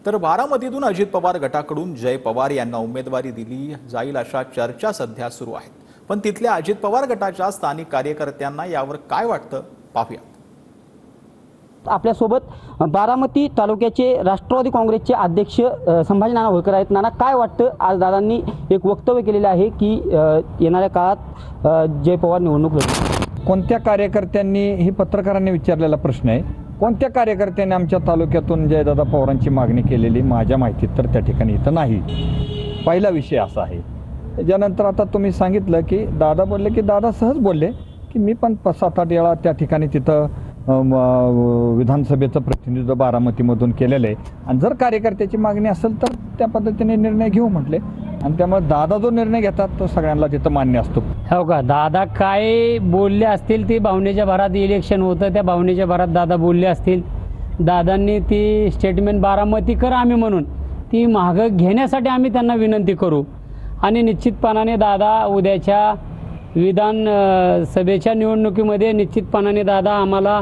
तर बारामतीतून अजित पवार गटाकडून जय पवार यांना उमेदवारी दिली जाईल अशा चर्चा सध्या सुरू आहेत। पण तिथल्या अजित पवार गटाच्या स्थानिक कार्यकर्त्यांना यावर काय वाटतं पाहूया। आपल्यासोबत बारामती तालुक्याचे राष्ट्रवादी काँग्रेसचे अध्यक्ष संभाजी नाना होळकर आहेत। नाना, काय वाटतं? आज दादांनी एक वक्तव्य केलेलं आहे की येणाऱ्या काळात जय पवार निवडणूक लढवतील। कोणत्या कार्यकर्त्यांनी, ही पत्रकारांनी विचारलेला प्रश्न आहे, कोणत्या कार्यकर्त्यांनी आमच्या तालुक्यातून जयदादा पवारांची मागणी केलेली? माझ्या माहितीत तर त्या ठिकाणी इथं नाही। पहिला विषय असा आहे। त्याच्यानंतर आता तुम्ही सांगितलं की दादा बोलले, की दादा सहज बोलले की मी पण 7-8 वेळा त्या ठिकाणी तिथं विधानसभेचं प्रतिनिधित्व बारामतीमधून केलेलं आहे आणि जर कार्यकर्त्याची मागणी असेल तर त्या पद्धतीने निर्णय घेऊ म्हटले आणि त्यामुळे दादा जो निर्णय घेतात तो सगळ्यांना तिथं मान्य असतो। हो का? दादा काय बोलले असतील ते भावनेच्या भरात, इलेक्शन होतं त्या भावनेच्या भरात दादा बोलले असतील। दादांनी ती स्टेटमेंट बारामतीकर आम्ही म्हणून ती मागं घेण्यासाठी आम्ही त्यांना विनंती करू आणि निश्चितपणाने दादा उद्याच्या विधानसभेच्या निवडणुकीमध्ये निश्चितपणाने दादा आम्हाला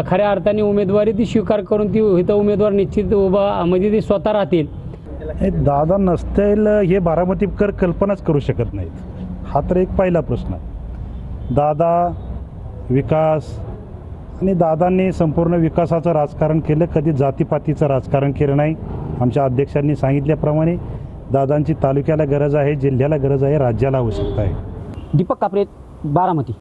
खऱ्या अर्थाने उमेदवारी ती स्वीकार करून ती इथं उमेदवार निश्चित उभा म्हणजे ती स्वतः राहतील। दादा नसतील हे बारामतीकर कल्पनाच करू शकत नाहीत। हा तर एक पहिला प्रश्न आहे। दादा विकास आणि दादांनी संपूर्ण विकासाचं राजकारण केलं, कधी जातीपातीचं राजकारण केलं नाही। आमच्या अध्यक्षांनी सांगितल्याप्रमाणे दादांची तालुक्याला गरज आहे, जिल्ह्याला गरज आहे, राज्याला आवश्यकता आहे। दीपक कापरे, बारामती।